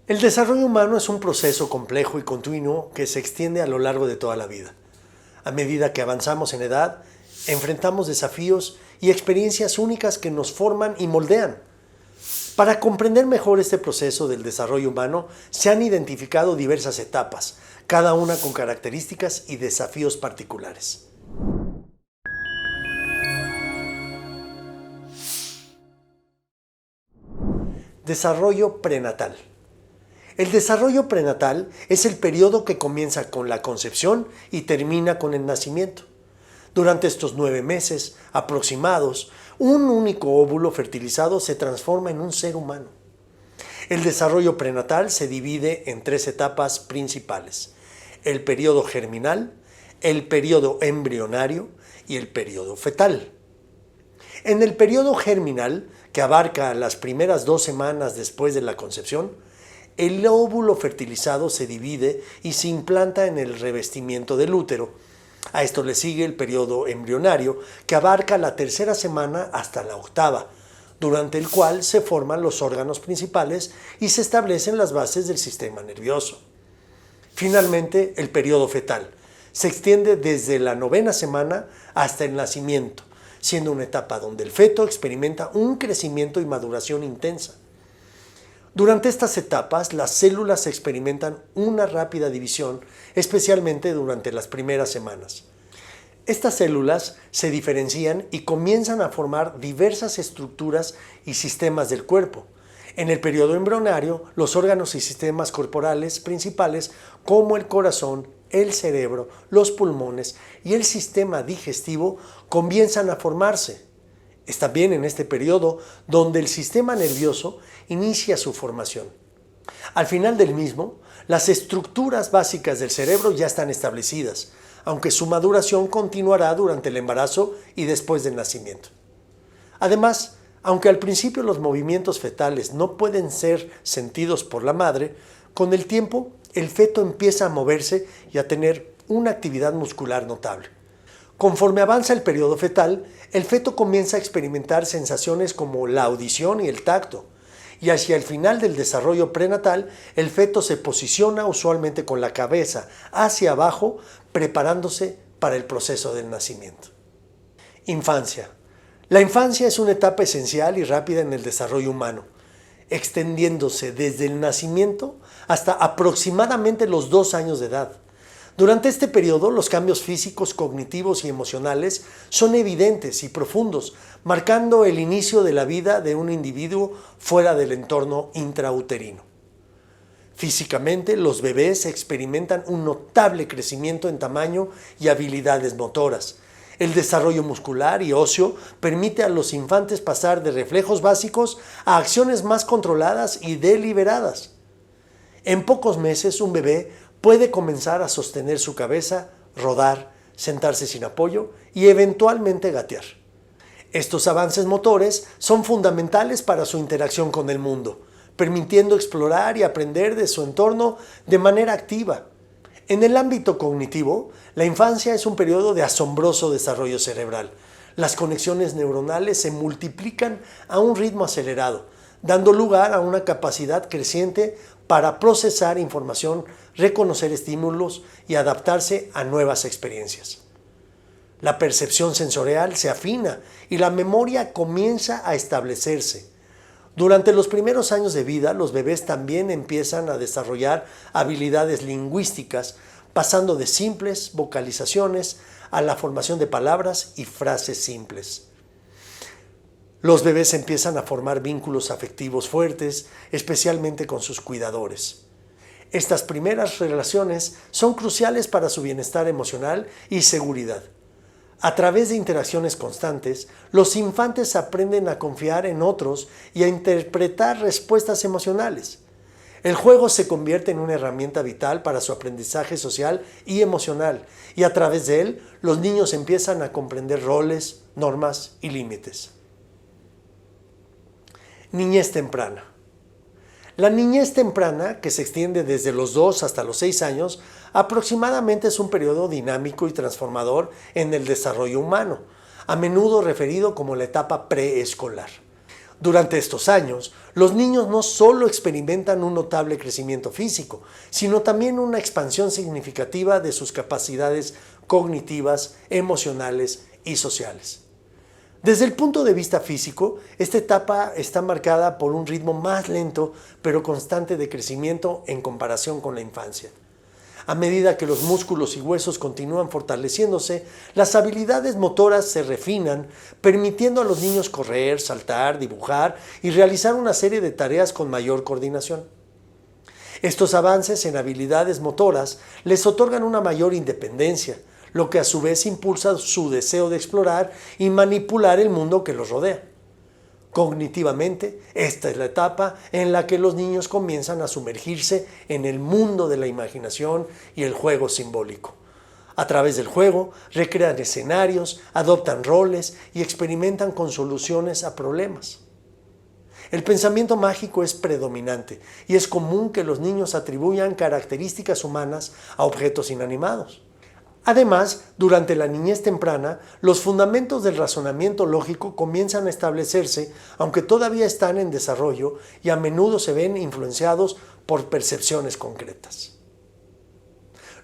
El desarrollo humano es un proceso complejo y continuo que se extiende a lo largo de toda la vida. A medida que avanzamos en edad, enfrentamos desafíos y experiencias únicas que nos forman y moldean. Para comprender mejor este proceso del desarrollo humano, se han identificado diversas etapas, cada una con características y desafíos particulares. Desarrollo prenatal. El desarrollo prenatal es el periodo que comienza con la concepción y termina con el nacimiento. Durante estos 9 meses aproximados, un único óvulo fertilizado se transforma en un ser humano. El desarrollo prenatal se divide en 3 etapas principales: el periodo germinal, el periodo embrionario y el periodo fetal. En el periodo germinal, que abarca las primeras 2 semanas después de la concepción, el óvulo fertilizado se divide y se implanta en el revestimiento del útero. A esto le sigue el periodo embrionario, que abarca la 3ª semana hasta la 8ª, durante el cual se forman los órganos principales y se establecen las bases del sistema nervioso. Finalmente, el periodo fetal se extiende desde la 9ª semana hasta el nacimiento, siendo una etapa donde el feto experimenta un crecimiento y maduración intensa. Durante estas etapas, las células experimentan una rápida división, especialmente durante las primeras semanas. Estas células se diferencian y comienzan a formar diversas estructuras y sistemas del cuerpo. En el periodo embrionario, los órganos y sistemas corporales principales, como el corazón, el cerebro, los pulmones y el sistema digestivo, comienzan a formarse. Es también en este periodo donde el sistema nervioso inicia su formación. Al final del mismo, las estructuras básicas del cerebro ya están establecidas, aunque su maduración continuará durante el embarazo y después del nacimiento. Además, aunque al principio los movimientos fetales no pueden ser sentidos por la madre, con el tiempo el feto empieza a moverse y a tener una actividad muscular notable. Conforme avanza el periodo fetal, el feto comienza a experimentar sensaciones como la audición y el tacto, y hacia el final del desarrollo prenatal, el feto se posiciona usualmente con la cabeza hacia abajo, preparándose para el proceso del nacimiento. Infancia. La infancia es una etapa esencial y rápida en el desarrollo humano, extendiéndose desde el nacimiento hasta aproximadamente los 2 años de edad. Durante este periodo, los cambios físicos, cognitivos y emocionales son evidentes y profundos, marcando el inicio de la vida de un individuo fuera del entorno intrauterino. Físicamente, los bebés experimentan un notable crecimiento en tamaño y habilidades motoras. El desarrollo muscular y óseo permite a los infantes pasar de reflejos básicos a acciones más controladas y deliberadas. En pocos meses, un bebé puede comenzar a sostener su cabeza, rodar, sentarse sin apoyo y eventualmente gatear. Estos avances motores son fundamentales para su interacción con el mundo, permitiendo explorar y aprender de su entorno de manera activa. En el ámbito cognitivo, la infancia es un periodo de asombroso desarrollo cerebral. Las conexiones neuronales se multiplican a un ritmo acelerado, dando lugar a una capacidad creciente para procesar información, reconocer estímulos y adaptarse a nuevas experiencias. La percepción sensorial se afina y la memoria comienza a establecerse. Durante los primeros años de vida, los bebés también empiezan a desarrollar habilidades lingüísticas, pasando de simples vocalizaciones a la formación de palabras y frases simples. Los bebés empiezan a formar vínculos afectivos fuertes, especialmente con sus cuidadores. Estas primeras relaciones son cruciales para su bienestar emocional y seguridad. A través de interacciones constantes, los infantes aprenden a confiar en otros y a interpretar respuestas emocionales. El juego se convierte en una herramienta vital para su aprendizaje social y emocional, y a través de él, los niños empiezan a comprender roles, normas y límites. Niñez temprana. La niñez temprana, que se extiende desde los 2 hasta los 6 años, aproximadamente es un periodo dinámico y transformador en el desarrollo humano, a menudo referido como la etapa preescolar. Durante estos años, los niños no solo experimentan un notable crecimiento físico, sino también una expansión significativa de sus capacidades cognitivas, emocionales y sociales. Desde el punto de vista físico, esta etapa está marcada por un ritmo más lento pero constante de crecimiento en comparación con la infancia. A medida que los músculos y huesos continúan fortaleciéndose, las habilidades motoras se refinan, permitiendo a los niños correr, saltar, dibujar y realizar una serie de tareas con mayor coordinación. Estos avances en habilidades motoras les otorgan una mayor independencia, lo que a su vez impulsa su deseo de explorar y manipular el mundo que los rodea. Cognitivamente, esta es la etapa en la que los niños comienzan a sumergirse en el mundo de la imaginación y el juego simbólico. A través del juego, recrean escenarios, adoptan roles y experimentan con soluciones a problemas. El pensamiento mágico es predominante y es común que los niños atribuyan características humanas a objetos inanimados. Además, durante la niñez temprana, los fundamentos del razonamiento lógico comienzan a establecerse, aunque todavía están en desarrollo y a menudo se ven influenciados por percepciones concretas.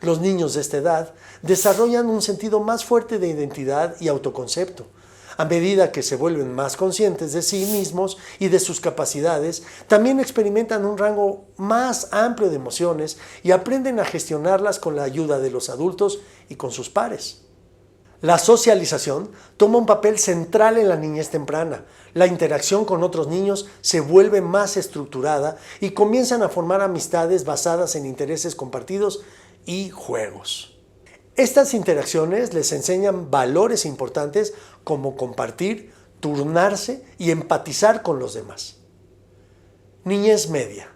Los niños de esta edad desarrollan un sentido más fuerte de identidad y autoconcepto. A medida que se vuelven más conscientes de sí mismos y de sus capacidades, también experimentan un rango más amplio de emociones y aprenden a gestionarlas con la ayuda de los adultos y con sus pares. La socialización toma un papel central en la niñez temprana. La interacción con otros niños se vuelve más estructurada y comienzan a formar amistades basadas en intereses compartidos y juegos. Estas interacciones les enseñan valores importantes como compartir, turnarse y empatizar con los demás. Niñez media.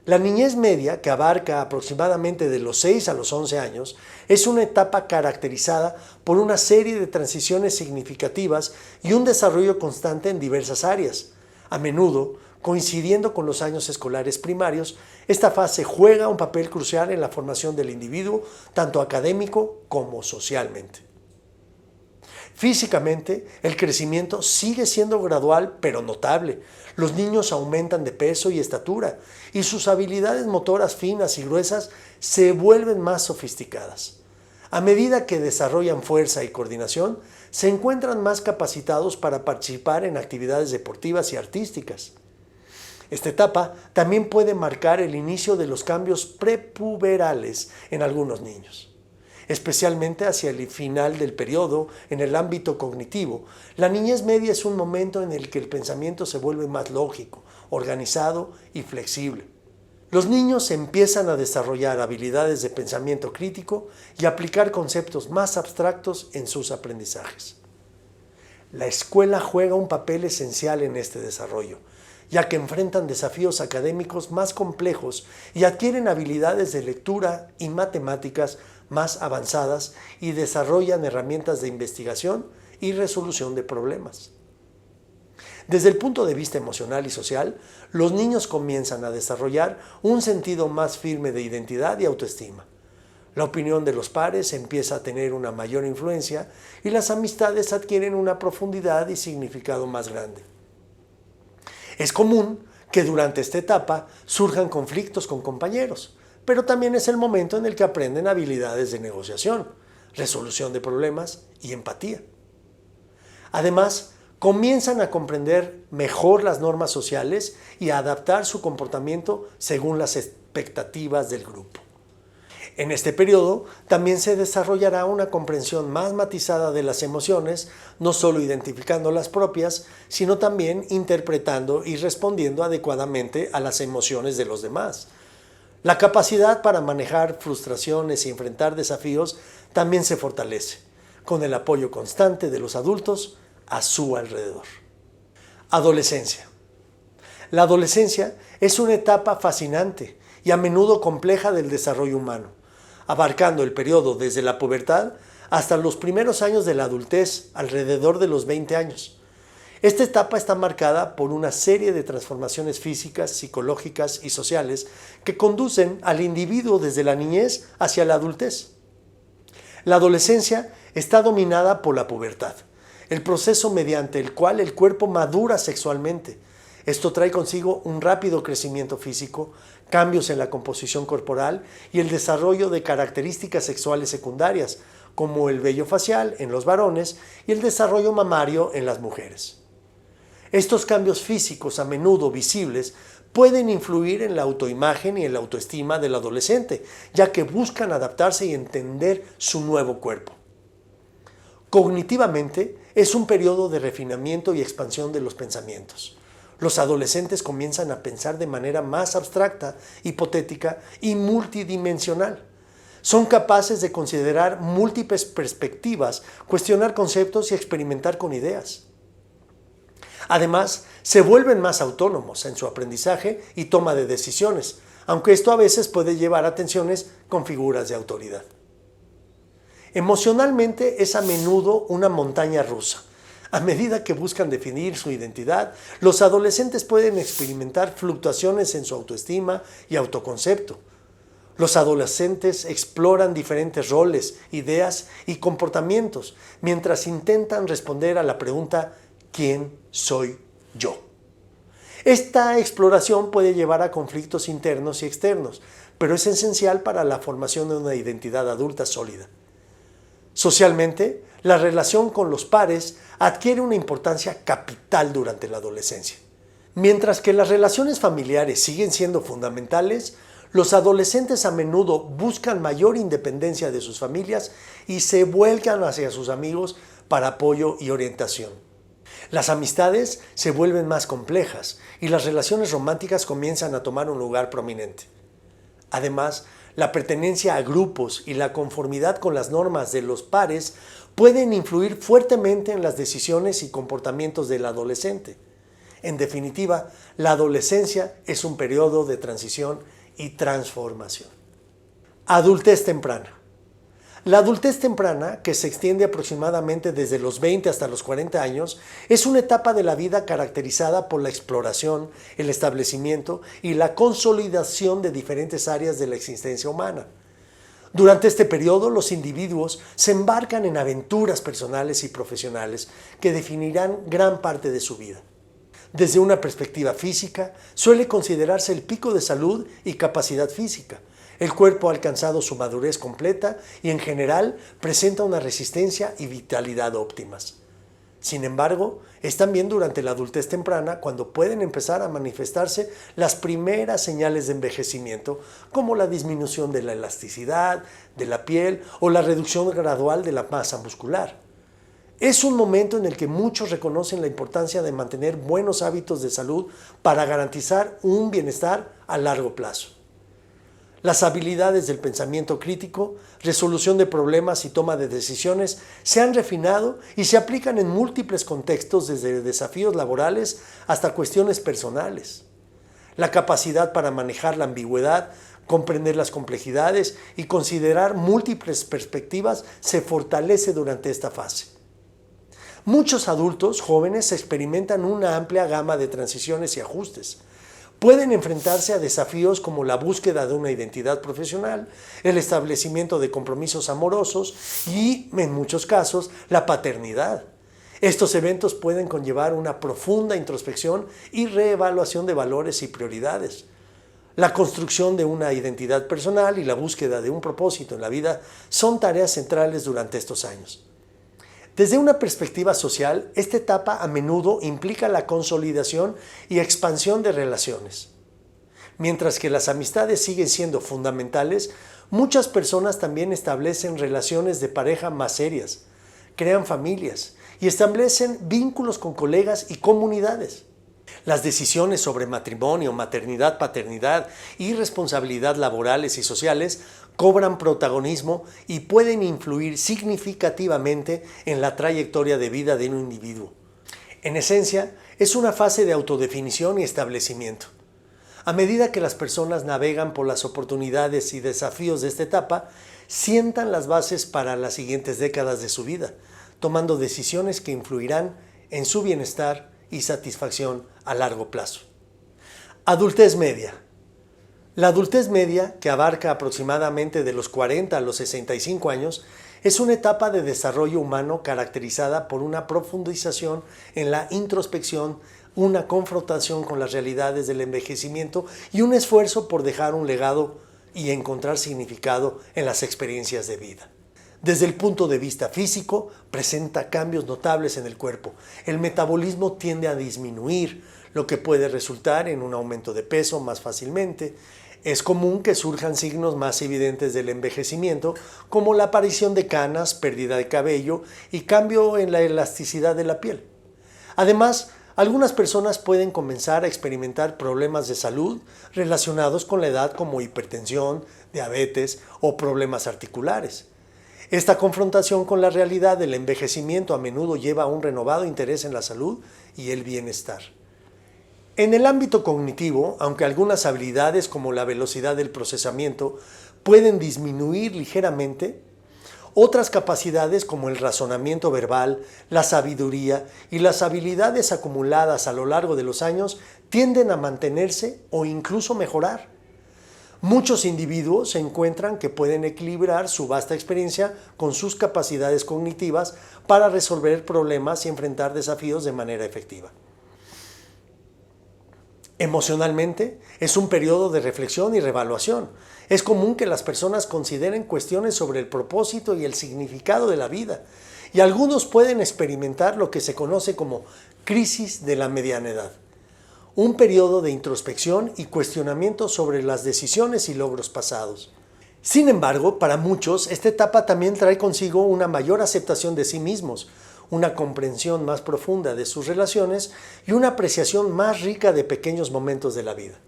La niñez media, que abarca aproximadamente de los 6 a los 11 años, es una etapa caracterizada por una serie de transiciones significativas y un desarrollo constante en diversas áreas. A menudo, coincidiendo con los años escolares primarios, esta fase juega un papel crucial en la formación del individuo, tanto académico como socialmente. Físicamente, el crecimiento sigue siendo gradual pero notable. Los niños aumentan de peso y estatura y sus habilidades motoras finas y gruesas se vuelven más sofisticadas. A medida que desarrollan fuerza y coordinación, se encuentran más capacitados para participar en actividades deportivas y artísticas. Esta etapa también puede marcar el inicio de los cambios prepuberales en algunos niños. Especialmente hacia el final del periodo, en el ámbito cognitivo, la niñez media es un momento en el que el pensamiento se vuelve más lógico, organizado y flexible. Los niños empiezan a desarrollar habilidades de pensamiento crítico y aplicar conceptos más abstractos en sus aprendizajes. La escuela juega un papel esencial en este desarrollo, ya que enfrentan desafíos académicos más complejos y adquieren habilidades de lectura y matemáticas más avanzadas y desarrollan herramientas de investigación y resolución de problemas. Desde el punto de vista emocional y social, los niños comienzan a desarrollar un sentido más firme de identidad y autoestima. La opinión de los pares empieza a tener una mayor influencia y las amistades adquieren una profundidad y significado más grande. Es común que durante esta etapa surjan conflictos con compañeros, pero también es el momento en el que aprenden habilidades de negociación, resolución de problemas y empatía. Además, comienzan a comprender mejor las normas sociales y a adaptar su comportamiento según las expectativas del grupo. En este periodo también se desarrollará una comprensión más matizada de las emociones, no solo identificando las propias, sino también interpretando y respondiendo adecuadamente a las emociones de los demás. La capacidad para manejar frustraciones y enfrentar desafíos también se fortalece, con el apoyo constante de los adultos a su alrededor. Adolescencia. La adolescencia es una etapa fascinante y a menudo compleja del desarrollo humano, abarcando el periodo desde la pubertad hasta los primeros años de la adultez, alrededor de los 20 años. Esta etapa está marcada por una serie de transformaciones físicas, psicológicas y sociales que conducen al individuo desde la niñez hacia la adultez. La adolescencia está dominada por la pubertad. el proceso mediante el cual el cuerpo madura sexualmente. Esto trae consigo un rápido crecimiento físico, cambios en la composición corporal y el desarrollo de características sexuales secundarias, como el vello facial en los varones y el desarrollo mamario en las mujeres. Estos cambios físicos, a menudo visibles, pueden influir en la autoimagen y en la autoestima del adolescente, ya que buscan adaptarse y entender su nuevo cuerpo. Cognitivamente, es un periodo de refinamiento y expansión de los pensamientos. Los adolescentes comienzan a pensar de manera más abstracta, hipotética y multidimensional. Son capaces de considerar múltiples perspectivas, cuestionar conceptos y experimentar con ideas. Además, se vuelven más autónomos en su aprendizaje y toma de decisiones, aunque esto a veces puede llevar a tensiones con figuras de autoridad. Emocionalmente es a menudo una montaña rusa. A medida que buscan definir su identidad, los adolescentes pueden experimentar fluctuaciones en su autoestima y autoconcepto. Los adolescentes exploran diferentes roles, ideas y comportamientos mientras intentan responder a la pregunta ¿quién soy yo? Esta exploración puede llevar a conflictos internos y externos, pero es esencial para la formación de una identidad adulta sólida. Socialmente, la relación con los pares adquiere una importancia capital durante la adolescencia. Mientras que las relaciones familiares siguen siendo fundamentales, los adolescentes a menudo buscan mayor independencia de sus familias y se vuelcan hacia sus amigos para apoyo y orientación. Las amistades se vuelven más complejas y las relaciones románticas comienzan a tomar un lugar prominente. Además, la pertenencia a grupos y la conformidad con las normas de los pares pueden influir fuertemente en las decisiones y comportamientos del adolescente. En definitiva, la adolescencia es un periodo de transición y transformación. Adultez temprana. La adultez temprana, que se extiende aproximadamente desde los 20 hasta los 40 años, es una etapa de la vida caracterizada por la exploración, el establecimiento y la consolidación de diferentes áreas de la existencia humana. Durante este periodo, los individuos se embarcan en aventuras personales y profesionales que definirán gran parte de su vida. Desde una perspectiva física, suele considerarse el pico de salud y capacidad física. El cuerpo ha alcanzado su madurez completa y en general presenta una resistencia y vitalidad óptimas. Sin embargo, es también durante la adultez temprana cuando pueden empezar a manifestarse las primeras señales de envejecimiento, como la disminución de la elasticidad de la piel o la reducción gradual de la masa muscular. Es un momento en el que muchos reconocen la importancia de mantener buenos hábitos de salud para garantizar un bienestar a largo plazo. Las habilidades del pensamiento crítico, resolución de problemas y toma de decisiones se han refinado y se aplican en múltiples contextos, desde desafíos laborales hasta cuestiones personales. La capacidad para manejar la ambigüedad, comprender las complejidades y considerar múltiples perspectivas se fortalece durante esta fase. Muchos adultos jóvenes experimentan una amplia gama de transiciones y ajustes. Pueden enfrentarse a desafíos como la búsqueda de una identidad profesional, el establecimiento de compromisos amorosos y, en muchos casos, la paternidad. Estos eventos pueden conllevar una profunda introspección y reevaluación de valores y prioridades. La construcción de una identidad personal y la búsqueda de un propósito en la vida son tareas centrales durante estos años. Desde una perspectiva social, esta etapa a menudo implica la consolidación y expansión de relaciones. Mientras que las amistades siguen siendo fundamentales, muchas personas también establecen relaciones de pareja más serias, crean familias y establecen vínculos con colegas y comunidades. Las decisiones sobre matrimonio, maternidad, paternidad y responsabilidad laborales y sociales cobran protagonismo y pueden influir significativamente en la trayectoria de vida de un individuo. En esencia, es una fase de autodefinición y establecimiento. A medida que las personas navegan por las oportunidades y desafíos de esta etapa, sientan las bases para las siguientes décadas de su vida, tomando decisiones que influirán en su bienestar y satisfacción a largo plazo. Adultez media. La adultez media, que abarca aproximadamente de los 40 a los 65 años, Es una etapa de desarrollo humano caracterizada por una profundización en la introspección, una confrontación con las realidades del envejecimiento y un esfuerzo por dejar un legado y encontrar significado en las experiencias de vida. Desde el punto de vista físico, presenta cambios notables en el cuerpo. El metabolismo tiende a disminuir, lo que puede resultar en un aumento de peso más fácilmente. Es común que surjan signos más evidentes del envejecimiento, como la aparición de canas, pérdida de cabello y cambio en la elasticidad de la piel. Además, algunas personas pueden comenzar a experimentar problemas de salud relacionados con la edad, como hipertensión, diabetes o problemas articulares. Esta confrontación con la realidad del envejecimiento a menudo lleva a un renovado interés en la salud y el bienestar. En el ámbito cognitivo, aunque algunas habilidades como la velocidad del procesamiento pueden disminuir ligeramente, otras capacidades como el razonamiento verbal, la sabiduría y las habilidades acumuladas a lo largo de los años tienden a mantenerse o incluso mejorar. Muchos individuos se encuentran que pueden equilibrar su vasta experiencia con sus capacidades cognitivas para resolver problemas y enfrentar desafíos de manera efectiva. Emocionalmente, es un periodo de reflexión y reevaluación. Es común que las personas consideren cuestiones sobre el propósito y el significado de la vida, y algunos pueden experimentar lo que se conoce como crisis de la mediana edad. Un periodo de introspección y cuestionamiento sobre las decisiones y logros pasados. Sin embargo, para muchos, esta etapa también trae consigo una mayor aceptación de sí mismos, una comprensión más profunda de sus relaciones y una apreciación más rica de pequeños momentos de la vida.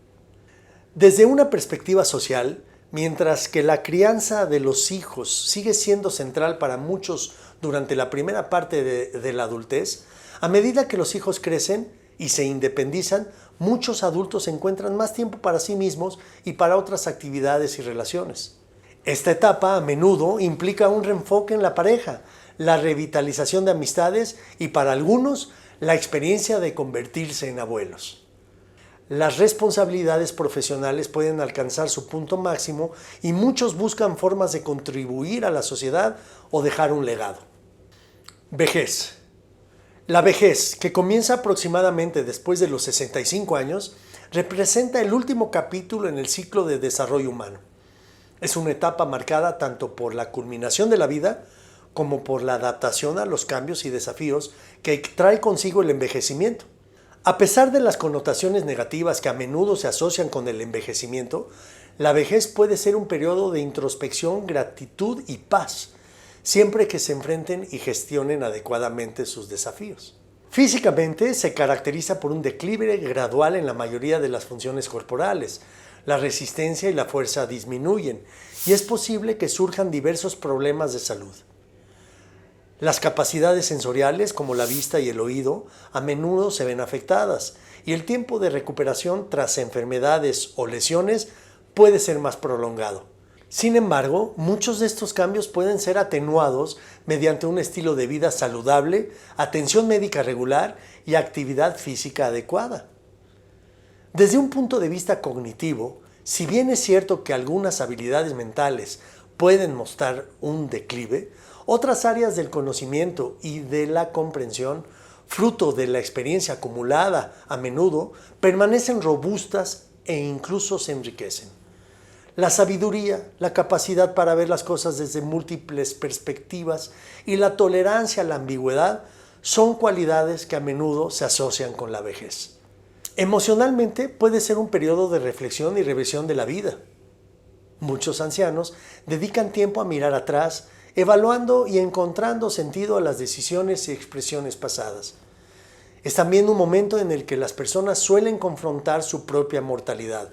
Desde una perspectiva social, mientras que la crianza de los hijos sigue siendo central para muchos durante la primera parte de la adultez, a medida que los hijos crecen y se independizan, muchos adultos encuentran más tiempo para sí mismos y para otras actividades y relaciones. Esta etapa a menudo implica un reenfoque en la pareja, la revitalización de amistades y para algunos la experiencia de convertirse en abuelos. Las responsabilidades profesionales pueden alcanzar su punto máximo y muchos buscan formas de contribuir a la sociedad o dejar un legado. Vejez. La vejez, que comienza aproximadamente después de los 65 años, representa el último capítulo en el ciclo de desarrollo humano. Es una etapa marcada tanto por la culminación de la vida como por la adaptación a los cambios y desafíos que trae consigo el envejecimiento. A pesar de las connotaciones negativas que a menudo se asocian con el envejecimiento, la vejez puede ser un periodo de introspección, gratitud y paz, siempre que se enfrenten y gestionen adecuadamente sus desafíos. Físicamente se caracteriza por un declive gradual en la mayoría de las funciones corporales. La resistencia y la fuerza disminuyen y es posible que surjan diversos problemas de salud. Las capacidades sensoriales, como la vista y el oído, a menudo se ven afectadas y el tiempo de recuperación tras enfermedades o lesiones puede ser más prolongado. Sin embargo, muchos de estos cambios pueden ser atenuados mediante un estilo de vida saludable, atención médica regular y actividad física adecuada. Desde un punto de vista cognitivo, si bien es cierto que algunas habilidades mentales pueden mostrar un declive, otras áreas del conocimiento y de la comprensión, fruto de la experiencia acumulada a menudo, permanecen robustas e incluso se enriquecen. La sabiduría, la capacidad para ver las cosas desde múltiples perspectivas y la tolerancia a la ambigüedad son cualidades que a menudo se asocian con la vejez. Emocionalmente puede ser un periodo de reflexión y revisión de la vida. Muchos ancianos dedican tiempo a mirar atrás, evaluando y encontrando sentido a las decisiones y expresiones pasadas. Es también un momento en el que las personas suelen confrontar su propia mortalidad,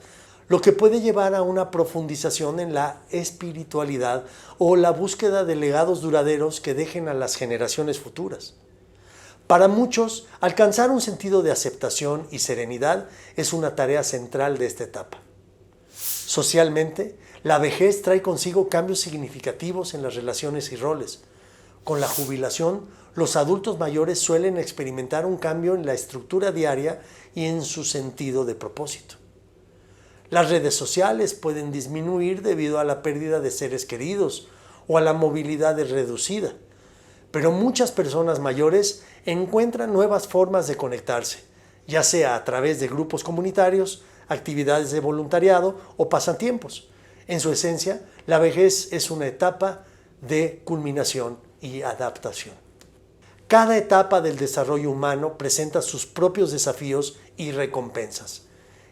lo que puede llevar a una profundización en la espiritualidad o la búsqueda de legados duraderos que dejen a las generaciones futuras. Para muchos, alcanzar un sentido de aceptación y serenidad es una tarea central de esta etapa. Socialmente, la vejez trae consigo cambios significativos en las relaciones y roles. Con la jubilación, los adultos mayores suelen experimentar un cambio en la estructura diaria y en su sentido de propósito. Las redes sociales pueden disminuir debido a la pérdida de seres queridos o a la movilidad reducida. Pero muchas personas mayores encuentran nuevas formas de conectarse, ya sea a través de grupos comunitarios, actividades de voluntariado o pasatiempos. En su esencia, la vejez es una etapa de culminación y adaptación. Cada etapa del desarrollo humano presenta sus propios desafíos y recompensas.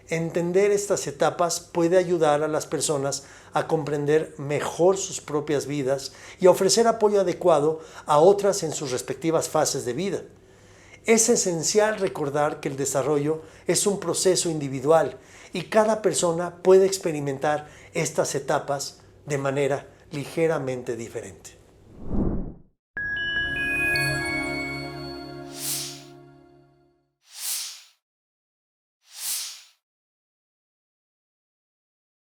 Entender estas etapas puede ayudar a las personas a comprender mejor sus propias vidas y a ofrecer apoyo adecuado a otras en sus respectivas fases de vida. Es esencial recordar que el desarrollo es un proceso individual y cada persona puede experimentar estas etapas de manera ligeramente diferente.